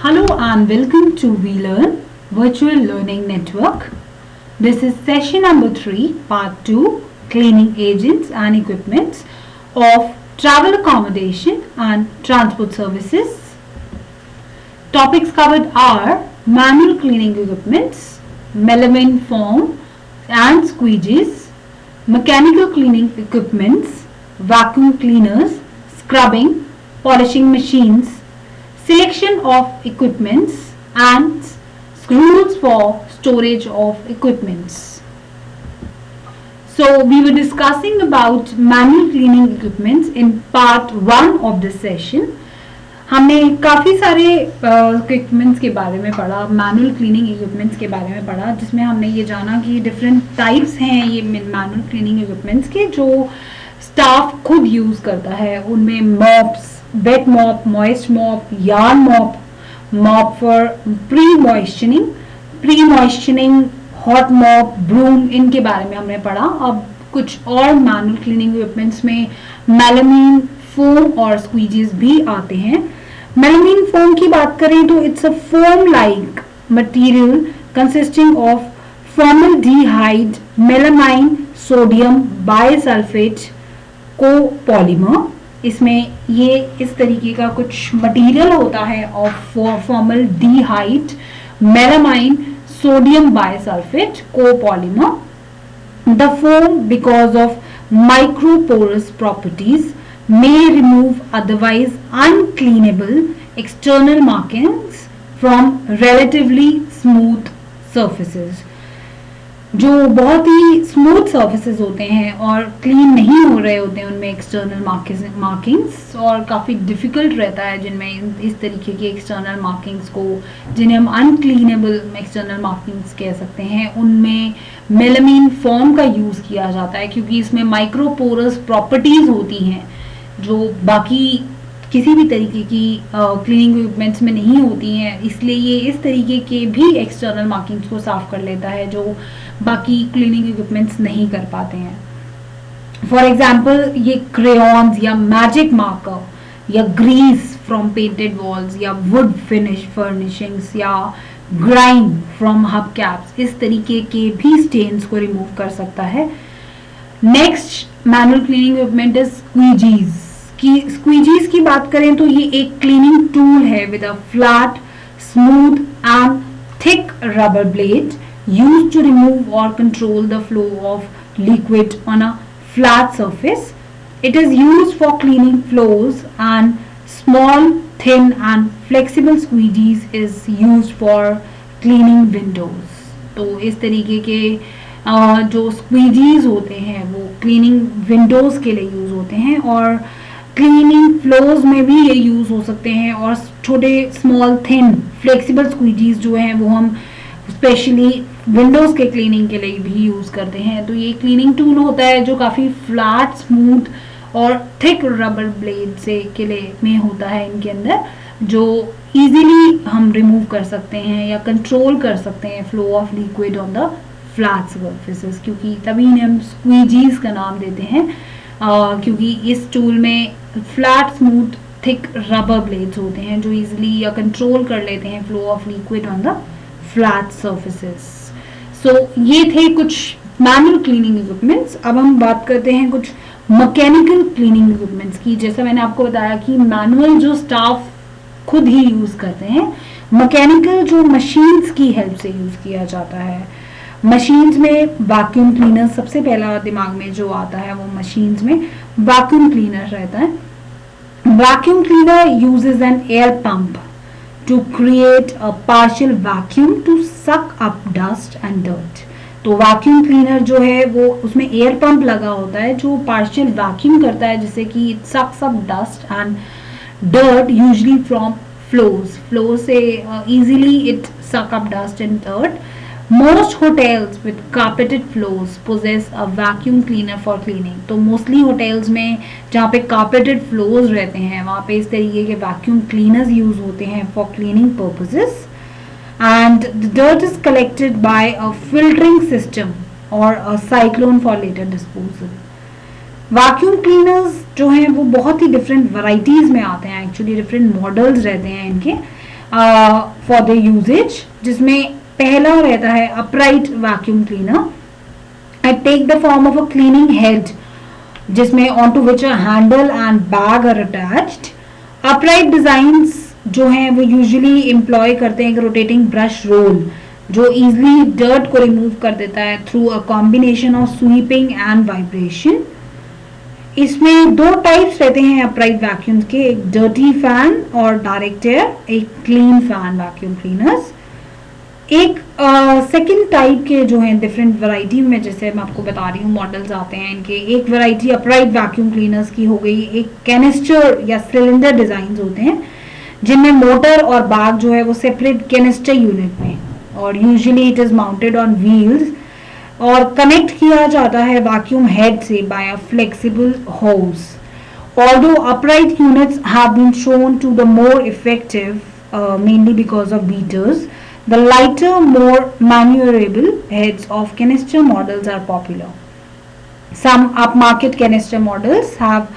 Hello and welcome to WeLearn Virtual Learning Network. This is session number 3, part 2, cleaning agents and equipments of travel accommodation and transport services. Topics covered are manual cleaning equipments, melamine foam and squeegees, mechanical cleaning equipments, vacuum cleaners, scrubbing, polishing machines, selection of equipments and rules for storage of equipments. So we were discussing about manual cleaning equipments in part 1 of this session. हमने काफ़ी सारे equipments के बारे में पढ़ा, manual cleaning equipments के बारे में पढ़ा, जिसमें हमने ये जाना कि डिफरेंट टाइप्स हैं ये मैनुअल क्लीनिंग इक्विपमेंट्स के जो स्टाफ खुद यूज़ करता है. उनमें mops, wet mop, moist mop, yarn mop, mop for pre-moistening, hot mop, broom, इनके बारे में हमने पढ़ा. अब कुछ और मैनुअल क्लीनिंग इक्विपमेंट्स में मेलामीन फोम और स्क्वीजीज भी आते हैं. मेलामीन फोम की बात करें तो it's a foam like material consisting of formaldehyde, melamine, sodium bisulphate copolymer. इसमें ये इस तरीके का कुछ मटेरियल होता है of formaldehyde, melamine, sodium bisulphate copolymer. The foam, because of microporous properties, may remove otherwise uncleanable external markings from relatively smooth surfaces. जो बहुत ही स्मूथ सर्फेसेस होते हैं और क्लीन नहीं हो रहे होते हैं उनमें एक्सटर्नल मार्किंग्स, और काफ़ी डिफ़िकल्ट रहता है जिनमें इस तरीके की एक्सटर्नल मार्किंग्स को, जिन्हें हम अनक्लीनेबल एक्सटर्नल मार्किंग्स कह सकते हैं, उनमें मेलामीन फोम का यूज़ किया जाता है क्योंकि इसमें माइक्रोपोरस प्रॉपर्टीज़ होती हैं जो बाकी किसी भी तरीके की क्लीनिंग इक्विपमेंट्स में नहीं होती हैं. इसलिए ये इस तरीके के भी एक्सटर्नल मार्किंग्स को साफ कर लेता है जो बाकी क्लीनिंग इक्विपमेंट्स नहीं कर पाते हैं. फॉर एग्जाम्पल ये क्रेयॉन्स या मैजिक मार्कर या ग्रीस फ्रॉम पेंटेड वॉल्स या वुड फिनिश फर्निशिंग्स या ग्राइम फ्रॉम हब कैप्स, इस तरीके के भी स्टेन्स को रिमूव कर सकता है. Next manual cleaning equipment is squeegees. Squeegees की बात करें तो ये एक क्लीनिंग टूल है with a flat, smooth and thick rubber blade used to remove or control the flow of liquid on a flat surface. It is used for cleaning floors, and small, thin and flexible squeegees is used for cleaning windows. तो इस तरीके के जो स्क्वीजीज होते हैं वो cleaning Windows के लिए यूज होते हैं और क्लीनिंग फ्लोर्स में भी ये यूज हो सकते हैं. और छोटे स्मॉल थिन फ्लेक्सिबल स्क्वीजीज जो हैं वो हम स्पेशली विंडोज के क्लीनिंग के लिए भी यूज करते हैं. तो ये क्लीनिंग टूल होता है जो काफी फ्लैट, स्मूथ और थिक रबर ब्लेड से के लिए में होता है इनके अंदर, जो इजीली हम रिमूव कर सकते हैं या कंट्रोल कर सकते हैं flow of liquid on the flat surfaces, क्योंकि तभी इन्हें हम स्क्वीजीज का नाम देते हैं क्योंकि इस टूल में flat, smooth, thick rubber blades होते हैं जो इजीली या कंट्रोल कर लेते हैं flow of liquid on the flat surfaces. So ये थे कुछ मैनुअल क्लीनिंग इक्विपमेंट्स. अब हम बात करते हैं कुछ मैकेनिकल क्लीनिंग इक्विपमेंट्स की. जैसा मैंने आपको बताया कि मैनुअल जो स्टाफ खुद ही यूज करते हैं, मैकेनिकल जो मशीन्स की हेल्प से यूज किया जाता है. मशीन्स में वैक्यूम क्लीनर सबसे पहला दिमाग में जो आता है, वो मशीन्स में वैक्यूम क्लीनर रहता है. Vacuum cleaner uses an air pump to create a partial vacuum to suck up dust and dirt. तो वैक्यूम क्लीनर जो है वो उसमें एयर पंप लगा होता है जो पार्शियल वैक्यूम करता है जिससे कि it sucks up dust and dirt usually from floor से easily it suck up dust and dirt. Most hotels with carpeted floors possess a vacuum cleaner for cleaning. तो मोस्टली होटल्स में जहाँ पे carpeted floors रहते हैं वहाँ पे इस तरीके के वैक्यूम क्लीनर्स यूज होते हैं for cleaning purposes. And the dirt is collected by a filtering system or a cyclone for later disposal. Vacuum cleaners जो हैं वो बहुत ही डिफरेंट वैराइटीज में आते हैं. एक्चुअली डिफरेंट मॉडल्स रहते हैं इनके. फॉर द यूजेज, जिसमें पहला रहता है upright vacuum cleaner. It take the form of a cleaning head जिसमें onto which a handle and bag are attached. Upright designs जो हैं वो usually employ करते हैं एक rotating brush roll जो easily dirt को remove कर देता है through a combination of sweeping and vibration. इसमें दो टाइप्स रहते हैं अपराइट वैक्यूम्स के, एक डर्टी फैन और डायरेक्ट एयर, एक क्लीन फैन वैक्यूम क्लीनर्स. एक सेकंड टाइप के जो हैं डिफरेंट वैरायटी में, जैसे मैं आपको बता रही हूँ मॉडल्स आते हैं इनके. एक वैरायटी अपराइट वैक्यूम क्लीनर्स की हो गई, एक कैनिस्टर या सिलेंडर डिजाइन होते हैं जिनमें मोटर और बैग जो है वो सेपरेट कैनिस्टर यूनिट में, और usually it is mounted on wheels और कनेक्ट किया जाता है वैक्यूम हेड से by a flexible hose. Although upright units have been shown to be more effective, mainly because of beaters, the lighter, more maneuverable heads of canister models are popular. Some upmarket canister models have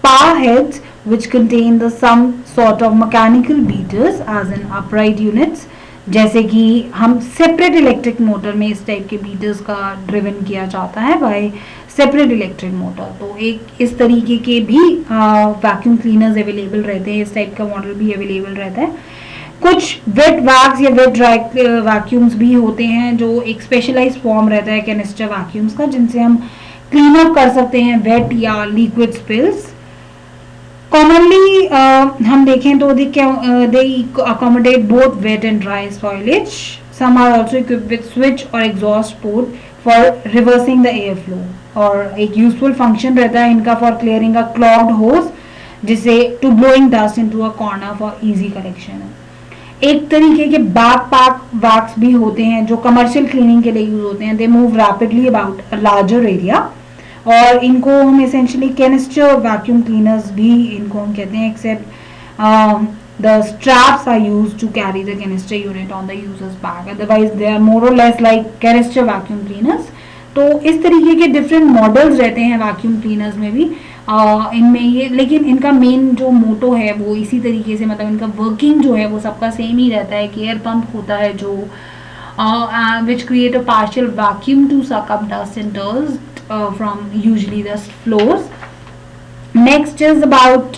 power heads which contain some sort of mechanical beaters as in upright units. जैसे कि हम separate electric motor में इस type के beaters का driven किया जाता है बाय सेपरेट इलेक्ट्रिक मोटर. तो एक इस तरीके के भी वैक्यूम क्लीनर्स अवेलेबल रहते हैं, इस टाइप का मॉडल भी अवेलेबल रहता है. कुछ वेट वैक्स या वेट ड्राई वैक्यूम्स भी होते हैं जो एक स्पेशलाइज्ड फॉर्म रहता है कैनिस्टर वैक्यूम्स का, जिनसे हम क्लीन अप कर सकते हैं वेट या लिक्विड स्पिल्स. कॉमनली हम देखें तो they accommodate both wet and dry soilage. Some are also equipped with switch और exhaust port for reversing the air flow, और एक यूजफुल फंक्शन रहता है इनका for clearing a clogged hose, जिसे to blowing dust into a corner for easy collection. एक तरीके के बैक पैक वैक्स भी होते हैं जो कमर्शियल क्लीनिंग के लिए यूज होते हैं. They move rapidly about a larger area, और इनको हम एसेंशियली कैनिस्टर वैक्यूम क्लीनर्स भी इनको हम कहते हैं, except the straps are used to carry the canister unit on the user's bag. Otherwise they are more और less like canister vacuum cleaners. तो इस तरीके के डिफरेंट मॉडल्स रहते हैं वैक्यूम क्लीनर्स में भी. इनमें ये, लेकिन इनका मेन जो मोटो है वो इसी तरीके से, मतलब इनका वर्किंग जो है वो सबका सेम ही रहता है कि एयर पंप होता है जो which create a partial vacuum to suck up dust and dust from usually the floors. Next is about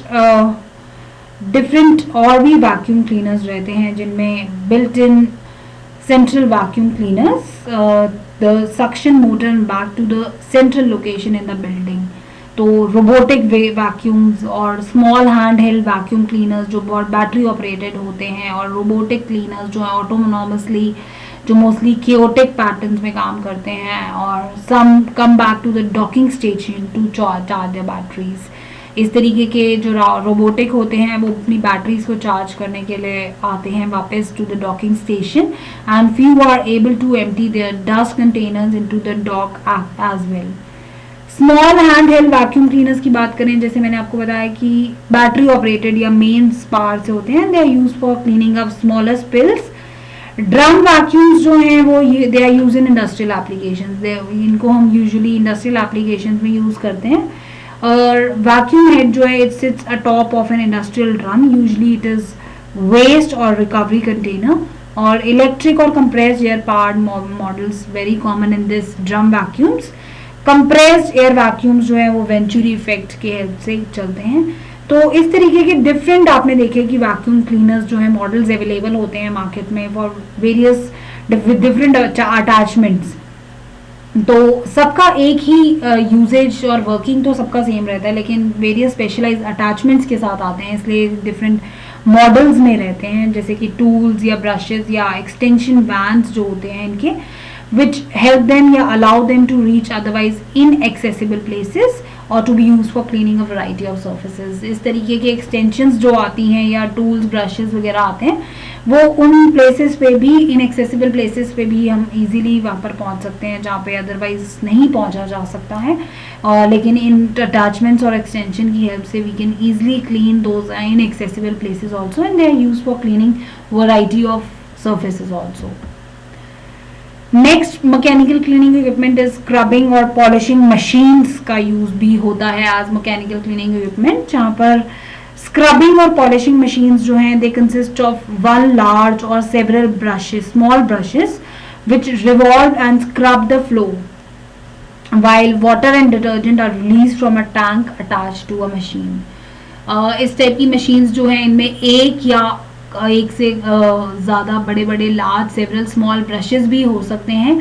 different और भी vacuum cleaners रहते हैं जिनमें built-in central vacuum cleaners, the suction motor and back to the central location in the building. तो robotic vacuums और small handheld vacuum cleaners जो बहुत battery operated होते हैं, और robotic cleaners जो है autonomously जो मोस्टली chaotic पैटर्न्स में काम करते हैं, और some come back to the docking station to charge the batteries. इस तरीके के जो रोबोटिक होते हैं वो अपनी बैटरीज को चार्ज करने के लिए आते हैं वापस to the docking station, and few are able to empty their dust containers into the dock as well. Small hand held vacuum cleaners की बात करें, जैसे मैंने आपको बताया कि बैटरी ऑपरेटेड या मेन पावर से होते हैं. They are use for cleaning up smaller spills. Drum vacuums जो हैं वो they are use in industrial applications. इनको हम यूजुअली इंडस्ट्रियल एप्लीकेशंस में यूज करते हैं. और वैक्यूम हेड जो है it sits atop of an industrial drum, usually it is waste और रिकवरी कंटेनर. और इलेक्ट्रिक और compressed air powered models very common in this drum vacuums. Compressed air vacuums जो है वो वेंचुरी इफेक्ट के help से चलते हैं. तो इस तरीके के डिफरेंट आपने देखे कि वैक्यूम क्लीनर्स जो है मॉडल्स अवेलेबल होते हैं मार्केट में फॉर वेरियस डिफरेंट अटैचमेंट्स. तो सबका एक ही यूजेज और वर्किंग तो सबका सेम रहता है, लेकिन वेरियस स्पेशलाइज्ड अटैचमेंट्स के साथ आते हैं, इसलिए डिफरेंट मॉडल्स में रहते हैं, जैसे कि टूल्स या ब्रशेस या एक्सटेंशन वैन्स जो होते हैं इनके, which help them या allow them to reach otherwise inaccessible places or to be used for cleaning a variety of surfaces. इस तरीके के extensions जो आती हैं या tools, brushes वगैरह आते हैं, वो उन places पे भी, inaccessible places पे भी हम easily वहाँ पर पहुँच सकते हैं जहाँ पे otherwise नहीं पहुँचा जा सकता है. लेकिन इन attachments और extension की help से we can easily clean those inaccessible places also, and they are used for cleaning variety of surfaces also. Next mechanical cleaning equipment is scrubbing और पॉलिशिंग मशीन्स का यूज भी होता है एज मैकेनिकल क्लीनिंग इक्विपमेंट, जहाँ पर scrubbing और polishing machines जो हैं they consist of one large और several brushes, small brushes which revolve and scrub the floor while water and detergent are released from a tank attached to a machine. इस type की machines जो हैं इनमें एक या एक से ज़्यादा बड़े बड़े लार्ज सेवरल स्मॉल ब्रशेस भी हो सकते हैं,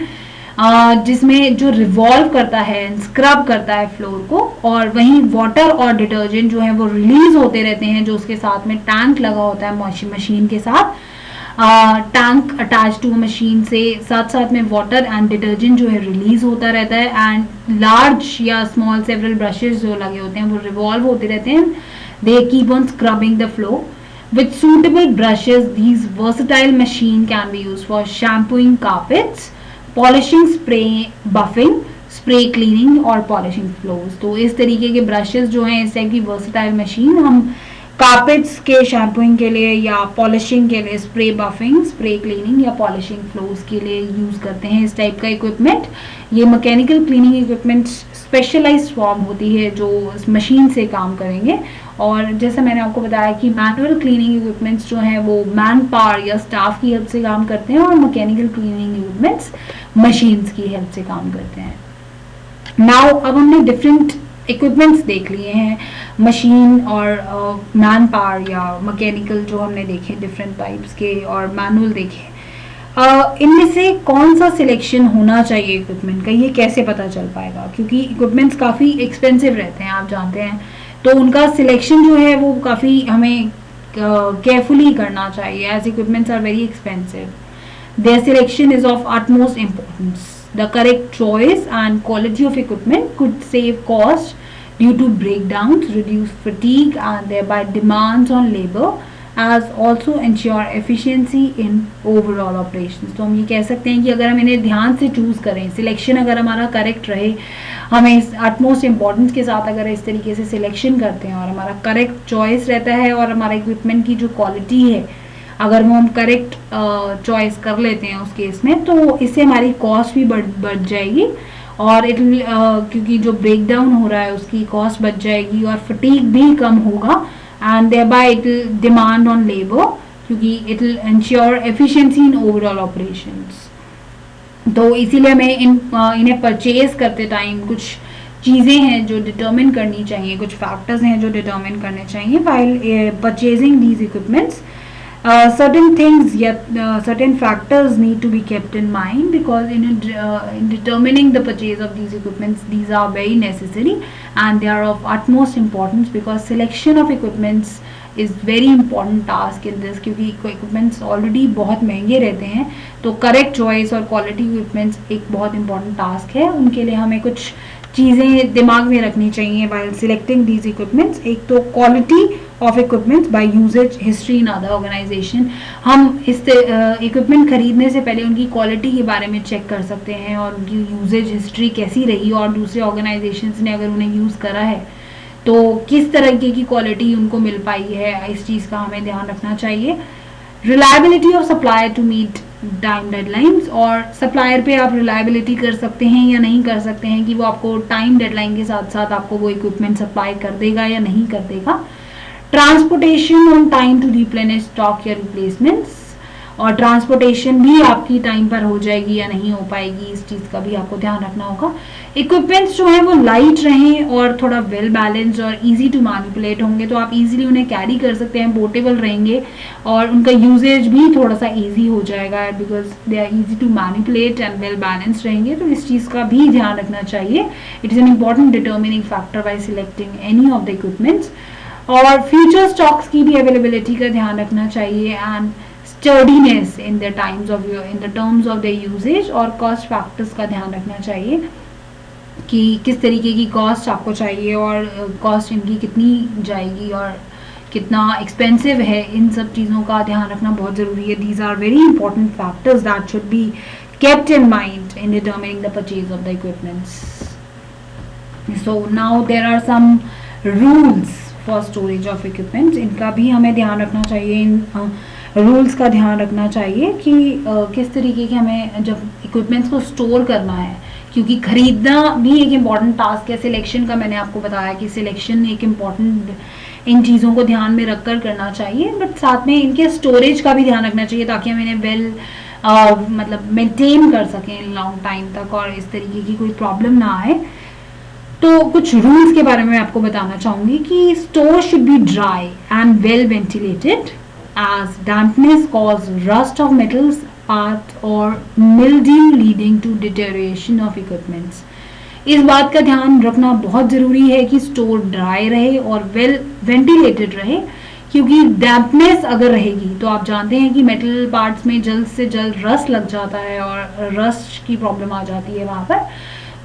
जिसमें जो रिवॉल्व करता है, स्क्रब करता है फ्लोर को, और वहीं वाटर और डिटर्जेंट जो है वो रिलीज होते रहते हैं, जो उसके साथ में टैंक लगा होता है मशीन के साथ, टैंक अटैच टू मशीन से साथ साथ में वाटर एंड डिटर्जेंट जो है रिलीज होता रहता है, एंड लार्ज या स्मॉल सेवरल ब्रशेस जो लगे होते हैं वो रिवॉल्व होते रहते हैं. They keep on scrubbing the floor with suitable brushes. These versatile machine can be used for shampooing carpets, polishing, spray buffing, spray cleaning और polishing floors. तो इस तरीके के ब्रशेस जो हैं इस टाइप की वर्सेटाइल मशीन हम कारपेट्स के शैम्पूइंग के लिए या पॉलिशिंग के लिए, स्प्रे बफिंग, स्प्रे क्लीनिंग या पॉलिशिंग फ्लोर्स के लिए यूज करते हैं इस टाइप का इक्विपमेंट. ये mechanical cleaning equipment specialized form होती है जो इस मशीन से काम करेंगे, और जैसा मैंने आपको बताया कि मैनुअल क्लीनिंग इक्विपमेंट्स जो हैं वो मैन पावर या स्टाफ की हेल्प से काम करते हैं, और मैकेनिकल क्लीनिंग इक्विपमेंट्स मशीन्स की हेल्प से काम करते हैं. नाउ अब हमने डिफरेंट इक्विपमेंट्स देख लिए हैं, मशीन और मैन पावर या मैकेनिकल जो हमने देखे डिफरेंट टाइप्स के, और मैनुअल देखे. इनमें से कौन सा सिलेक्शन होना चाहिए इक्विपमेंट का, ये कैसे पता चल पाएगा, क्योंकि इक्विपमेंट्स काफ़ी एक्सपेंसिव रहते हैं, आप जानते हैं, तो उनका सिलेक्शन जो है वो काफ़ी हमें केयरफुली करना चाहिए, as equipments are very expensive. Their selection is of utmost importance. The correct choice and quality of equipment could save cost due to breakdowns, reduce fatigue and thereby demands on labor, as also ensure efficiency in overall operations. तो हम ये कह सकते हैं कि अगर हम इन्हें ध्यान से चूज करें, सिलेक्शन अगर हमारा करेक्ट रहे, हमें इस utmost importance के साथ अगर इस तरीके से सिलेक्शन करते हैं और हमारा करेक्ट चॉइस रहता है, और हमारा इक्विपमेंट की जो क्वालिटी है अगर वो हम करेक्ट चॉइस कर लेते हैं उस केस में, तो इससे हमारी कॉस्ट भी बढ़ जाएगी, और क्योंकि जो ब्रेक डाउन हो रहा है उसकी कॉस्ट बच जाएगी, और फटीग भी कम होगा, and thereby it will demand on labour, क्योंकि it will ensure efficiency in overall operations. तो इसीलिए हमें इन्हें परचेज करते टाइम कुछ चीज़ें हैं जो डिटर्मिन करनी चाहिए, कुछ फैक्टर्स हैं जो डिटर्मिन करने चाहिए while purchasing these equipments. Certain things yet certain factors need to be kept in mind, because in determining the purchase of these equipments, these are very necessary and they are of utmost importance, because selection of equipments is very important task in this, क्योंकि equipments already बहुत महंगे रहते हैं, तो correct choice और quality equipments एक बहुत important task है. उनके लिए हमें कुछ चीज़ें दिमाग में रखनी चाहिए while selecting these equipments. एक तो quality of equipment by usage history in other organization. हम इस इक्विपमेंट खरीदने से पहले उनकी क्वालिटी के बारे में चेक कर सकते हैं, और उनकी यूजेज हिस्ट्री कैसी रही, और दूसरे ऑर्गेनाइजेशंस ने अगर उन्हें यूज़ करा है तो किस तरीके की क्वालिटी उनको मिल पाई है, इस चीज़ का हमें ध्यान रखना चाहिए. Reliability of supplier to meet time deadlines, और सप्लायर पे आप रिलायबिलिटी कर सकते हैं या नहीं कर सकते हैं कि वो आपको टाइम डेडलाइन के साथ साथ आपको वो इक्विपमेंट सप्लाई कर देगा या नहीं कर देगा. Transportation on time to replenish stock या रिप्लेसमेंट्स, और ट्रांसपोर्टेशन भी आपकी टाइम पर हो जाएगी या नहीं हो पाएगी, इस चीज़ का भी आपको ध्यान रखना होगा. इक्विपमेंट्स जो हैं वो लाइट रहें और थोड़ा वेल बैलेंस्ड और इजी टू मैनिपुलेट होंगे, तो आप इजीली उन्हें कैरी कर सकते हैं, पोर्टेबल रहेंगे, और उनका यूजेज भी थोड़ा सा इजी हो जाएगा, because they are easy to manipulate and well balanced रहेंगे. तो इस चीज़ का भी ध्यान रखना चाहिए. It is an important determining factor by selecting any of the equipments. और फ्यूचर स्टॉक्स की भी अवेलेबिलिटी का ध्यान रखना चाहिए, and sturdiness in the times of in the terms of the usages, और कॉस्ट फैक्टर्स का ध्यान रखना चाहिए कि किस तरीके की कॉस्ट आपको चाहिए, और कॉस्ट इनकी कितनी जाएगी और कितना एक्सपेंसिव है. इन सब चीज़ों का ध्यान रखना बहुत ज़रूरी है. These are very important factors that should be kept in mind in determining the purchase of the equipments. So now there are some rules for storage of equipments. इनका भी हमें ध्यान रखना चाहिए, इन रूल्स का ध्यान रखना चाहिए कि किस तरीके के हमें जब इक्विपमेंट्स को स्टोर करना है, क्योंकि खरीदना भी एक इम्पॉर्टेंट टास्क है. सिलेक्शन का मैंने आपको बताया कि सिलेक्शन एक इम्पॉर्टेंट इन चीज़ों को ध्यान में रखकर करना चाहिए, बट साथ में इनके स्टोरेज का भी ध्यान रखना चाहिए ताकि हम इन्हें वेल मतलब मेंटेन कर सकें लॉन्ग टाइम तक और इस तरीके की कोई प्रॉब्लम ना आए। तो कुछ रूल्स के बारे में आपको बताना चाहूँगी कि store should be dry and well ventilated as dampness cause rust of metals parts or mildew leading to deterioration of equipments। इस बात का ध्यान रखना बहुत ज़रूरी है कि स्टोर ड्राई रहे और वेल वेंटिलेटेड रहे, क्योंकि डैम्पनेस अगर रहेगी तो आप जानते हैं कि मेटल पार्ट्स में जल्द से जल्द रस्ट लग जाता है और रस्ट की प्रॉब्लम आ जाती है वहाँ पर।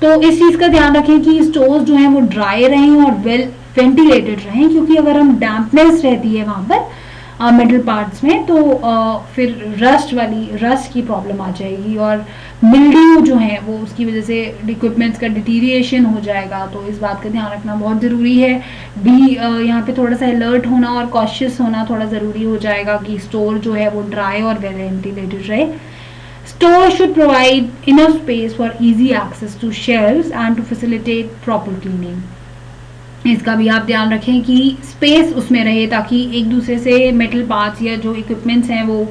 तो इस चीज़ का ध्यान रखें कि स्टोर्स जो हैं वो ड्राई रहें और वेल वेंटिलेटेड रहें, क्योंकि अगर हम डैम्पनेस रहती है वहाँ पर मेटल पार्ट्स में तो फिर रस्ट की प्रॉब्लम आ जाएगी और मिल्ड्यू जो है वो उसकी वजह से इक्विपमेंट्स का डिटीरिएशन हो जाएगा। तो इस बात का ध्यान रखना बहुत ज़रूरी है। यहाँ पे थोड़ा सा अलर्ट होना और कॉशियस होना थोड़ा ज़रूरी हो जाएगा कि स्टोर जो है वो ड्राई और वेल वेंटिलेटेड रहे। Store should provide enough space for easy access to shelves and to facilitate proper cleaning. इसका भी आप ध्यान रखें कि स्पेस उसमें रहे ताकि एक दूसरे से मेटल पार्ट्स या जो इक्विपमेंट्स हैं वो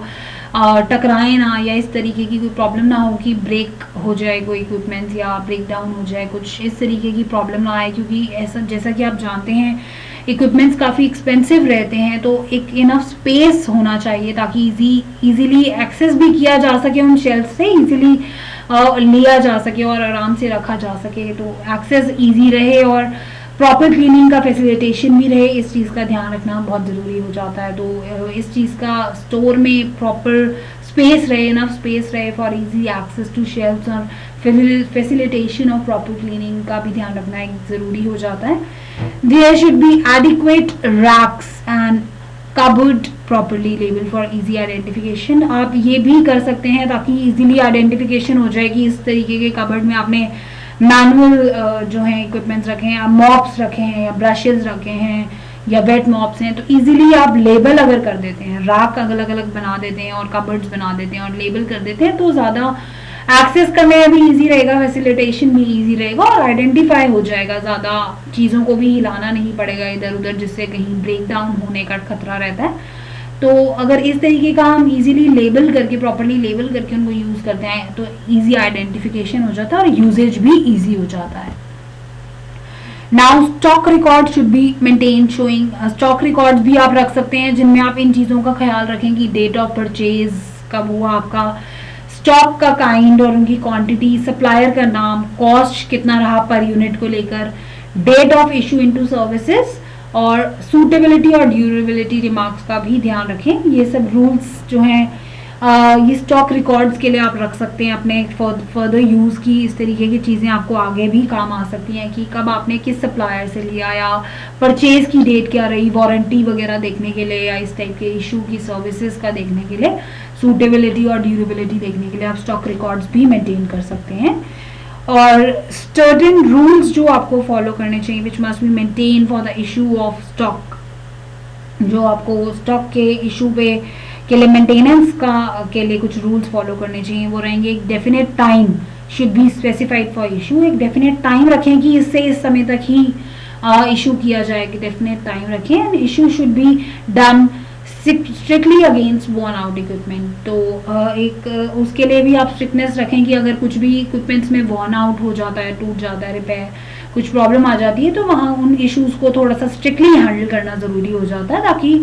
टकराए ना, या इस तरीके की कोई प्रॉब्लम ना हो कि ब्रेक हो जाए कोई इक्विपमेंट्स या ब्रेक डाउन हो जाए, कुछ इस तरीके की प्रॉब्लम ना आए। क्योंकि ऐसा जैसा कि आप जानते हैं इक्विपमेंट्स काफ़ी एक्सपेंसिव रहते हैं, तो एक इनफ स्पेस होना चाहिए ताकि इजीली एक्सेस भी किया जा सके, उन शेल्फ से इजीली लिया जा सके और आराम से रखा जा सके, तो एक्सेस ईजी रहे और प्रॉपर क्लीनिंग का फैसिलिटेशन भी रहे। इस चीज़ का ध्यान रखना बहुत ज़रूरी हो जाता है। तो इस चीज़ का स्टोर में प्रॉपर स्पेस रहे, इनफ स्पेस रहे for easy access to shelves और फैसिलिटेशन ऑफ प्रॉपर क्लीनिंग का भी ध्यान रखना एक ज़रूरी हो जाता है। There should be adequate racks and cupboard properly label for easy identification. आप ये भी कर सकते हैं ताकि इजीली आइडेंटिफिकेशन हो जाए कि इस तरीके के कबर्ड में आपने मैनुअल जो है इक्विपमेंट्स रखे हैं, मॉप्स रखे हैं या ब्रशेस रखे हैं या वेट मॉप्स हैं, तो इजीली आप लेबल अगर कर देते हैं, रैक अलग अलग बना देते हैं और कबर्ड्स बना देते हैं और लेबल कर देते हैं, तो ज़्यादा एक्सेस करने में भी इजी रहेगा, फैसिलिटेशन भी इजी रहेगा और आइडेंटिफाई हो जाएगा। ज़्यादा चीज़ों को भी हिलाना नहीं पड़ेगा इधर उधर, जिससे कहीं ब्रेक डाउन होने का खतरा रहता है। तो अगर इस तरीके का हम इजीली लेबल करके, प्रॉपरली लेबल करके उनको यूज़ करते हैं तो इजी आइडेंटिफिकेशन हो जाता है और यूजेज भी इजी हो जाता है। Now stock record should be maintain showing. Stock records भी आप रख सकते हैं जिनमें आप इन चीज़ों का ख्याल रखें कि डेट ऑफ परचेज कब हुआ आपका, स्टॉक का काइंड और उनकी क्वांटिटी, सप्लायर का नाम, कॉस्ट कितना रहा पर यूनिट को लेकर, date of issue into services और सूटेबिलिटी और ड्यूरेबिलिटी रिमार्क्स का भी ध्यान रखें। ये सब रूल्स जो हैं ये स्टॉक रिकॉर्ड्स के लिए आप रख सकते हैं अपने फर्दर यूज़ की। इस तरीके की चीज़ें आपको आगे भी काम आ सकती हैं कि कब आपने किस सप्लायर से लिया या परचेज की डेट क्या रही, वारंटी वगैरह देखने के लिए या इस टाइप के इशू की सर्विसेज का देखने के लिए, सूटेबिलिटी और ड्यूरेबिलिटी देखने के लिए आप स्टॉक रिकॉर्ड्स भी मेंटेन कर सकते हैं। और सर्टेन रूल्स जो आपको फॉलो करने चाहिए which must be maintain for the issue of stock, जो आपको स्टॉक के इशू पे के लिए मेंटेनेंस के लिए कुछ रूल्स फॉलो करने चाहिए। वो रहेंगे, एक definite time should be specified for issue. एक डेफिनेट टाइम रखें कि इससे इस समय तक ही इशू किया जाए, कि डेफिनेट टाइम रखें। And issue should be done strictly against worn out equipment. तो उसके लिए भी आप स्ट्रिक्टनेस रखें कि अगर कुछ भी इक्विपमेंट्स में वॉर्न आउट हो जाता है, टूट जाता है, रिपेयर कुछ प्रॉब्लम आ जाती है, तो वहाँ उन इश्यूज को थोड़ा सा स्ट्रिक्टली हैंडल करना ज़रूरी हो जाता है ताकि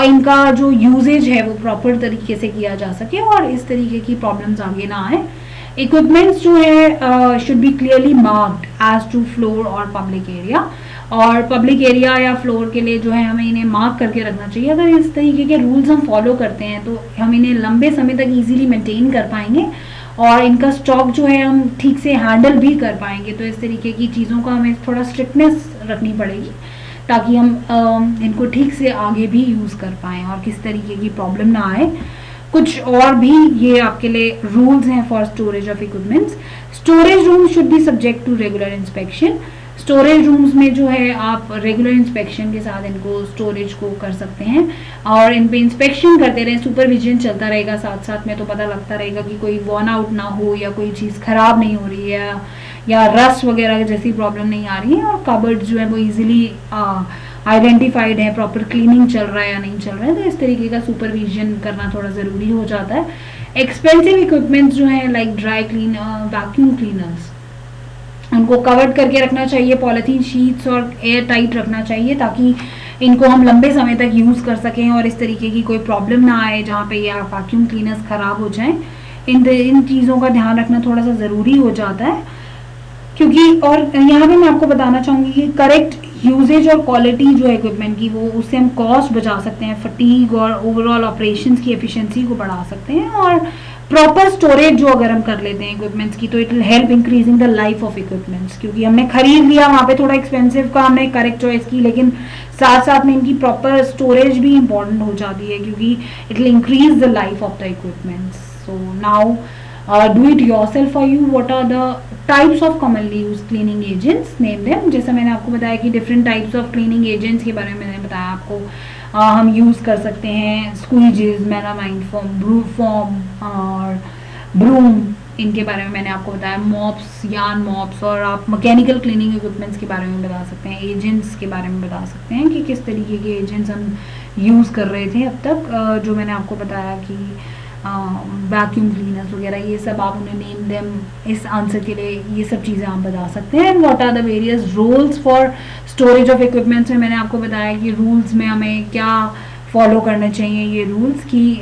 इनका जो यूजेज है वो प्रॉपर तरीके से किया जा सके और इस तरीके की प्रॉब्लम्स आगे ना आए। इक्विपमेंट्स जो है should be clearly marked as to floor और पब्लिक एरिया, और पब्लिक एरिया या फ्लोर के लिए जो है हमें इन्हें मार्क करके रखना चाहिए। अगर इस तरीके के रूल्स हम फॉलो करते हैं तो हम इन्हें लंबे समय तक इजीली मेंटेन कर पाएंगे और इनका स्टॉक जो है हम ठीक से हैंडल भी कर पाएंगे। तो इस तरीके की चीज़ों का हमें थोड़ा स्ट्रिक्टनेस रखनी पड़ेगी ताकि हम इनको ठीक से आगे भी यूज़ कर पाएँ और किस तरीके की प्रॉब्लम ना आए। कुछ और भी ये आपके लिए रूल्स हैं for storage of equipments. Storage room should be subject to regular inspection. Storage rooms में जो है आप रेगुलर इंस्पेक्शन के साथ इनको स्टोरेज को कर सकते हैं और इन पे इंस्पेक्शन करते रहें, सुपरविजन चलता रहेगा साथ साथ में, तो पता लगता रहेगा कि कोई वॉर्न आउट ना हो या कोई चीज़ ख़राब नहीं हो रही है या रस्ट वगैरह जैसी प्रॉब्लम नहीं आ रही है और कबर्ड जो है वो ईजिली आइडेंटिफाइड है, प्रॉपर क्लीनिंग चल रहा है या नहीं चल रहा है, तो इस तरीके का सुपरविजन करना थोड़ा ज़रूरी हो जाता है। एक्सपेंसिव इक्विपमेंट्स जो हैं like dry cleaner, vacuum cleaners, उनको कवर्ड करके रखना चाहिए, पॉलीथीन शीट्स और एयर टाइट रखना चाहिए ताकि इनको हम लंबे समय तक यूज़ कर सकें और इस तरीके की कोई प्रॉब्लम ना आए जहाँ पे ये वैक्यूम क्लीनर्स ख़राब हो जाएं। इन चीज़ों का ध्यान रखना थोड़ा सा ज़रूरी हो जाता है, क्योंकि और यहाँ पे मैं आपको बताना चाहूँगी कि करेक्ट यूजेज और क्वालिटी जो है इक्विपमेंट की, वो उससे हम कॉस्ट बचा सकते हैं, फटीग और ओवरऑल ऑपरेशंस की एफिशिएंसी को बढ़ा सकते हैं। और प्रॉपर स्टोरेज जो अगर हम कर लेते हैं इक्विपमेंट्स की, तो it will help increasing the life of equipments, क्योंकि हमने खरीद लिया वहाँ पे थोड़ा एक्सपेंसिव का, हमने करेक्ट चॉइस की, लेकिन साथ साथ में इनकी प्रॉपर स्टोरेज भी इंपॉर्टेंट हो जाती है, क्योंकि it will increase the life of the equipments. So now do it yourself for you. What are the types of commonly used cleaning agents? Name them. जैसा मैंने आपको बताया कि different types of cleaning agents के बारे में मैंने बताया आपको, हम यूज़ कर सकते हैं स्क्वीजेस, मेलामाइन फोम, ब्रू फोम और ब्रूम, इनके बारे में मैंने आपको बताया, मॉप्स, यार्न मॉप्स, और आप मैकेनिकल क्लीनिंग इक्विपमेंट्स के बारे में बता सकते हैं, एजेंट्स के बारे में बता सकते हैं कि किस तरीके के एजेंट्स हम यूज़ कर रहे थे अब तक, जो मैंने आपको बताया कि वैक्यूम क्लीनर्स वगैरह, ये सब आप उन्हें नेम देम, इस आंसर के लिए ये सब चीज़ें आप बता सकते हैं। And what are the various rules for storage of equipments में मैंने आपको बताया कि रूल्स में हमें क्या फॉलो करने चाहिए, ये रूल्स की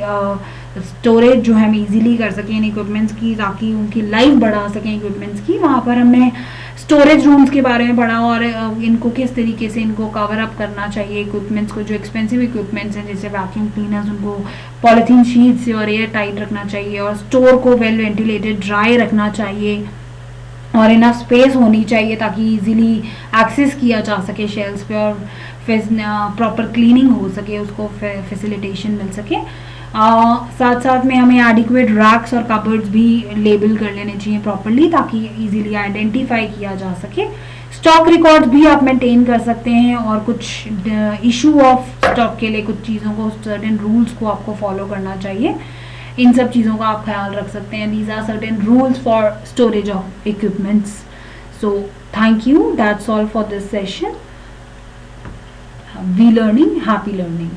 स्टोरेज जो है हम इजीली कर सकें इन इक्विपमेंट्स की, ताकि उनकी लाइफ बढ़ा सकें इक्विपमेंट्स की। वहाँ पर हमने स्टोरेज रूम्स के बारे में पढ़ा और इनको किस तरीके से इनको कवर अप करना चाहिए इक्विपमेंट्स को, जो एक्सपेंसिव इक्विपमेंट्स हैं जैसे वैक्यूम क्लीनर्स, उनको पॉलीथीन शीट से और एयर टाइट रखना चाहिए, और स्टोर को वेल वेंटिलेटेड ड्राई रखना चाहिए, और इनफ स्पेस होनी चाहिए ताकि इजीली एक्सेस किया जा सके शेल्फ्स पे, और प्रॉपर क्लीनिंग हो सके, उसको फैसिलिटेशन मिल सके। साथ साथ में हमें एडिक्वेट रैक्स और कबर्ड्स भी लेबल कर लेने चाहिए प्रॉपरली, ताकि इजीली आइडेंटिफाई किया जा सके। स्टॉक रिकॉर्ड्स भी आप मेंटेन कर सकते हैं, और कुछ इशू ऑफ स्टॉक के लिए कुछ चीज़ों को, सर्टेन रूल्स को आपको फॉलो करना चाहिए। इन सब चीज़ों का आप ख्याल रख सकते हैं। These are certain rules for storage of equipments. So thank you, that's all for this session. We learning, happy learning.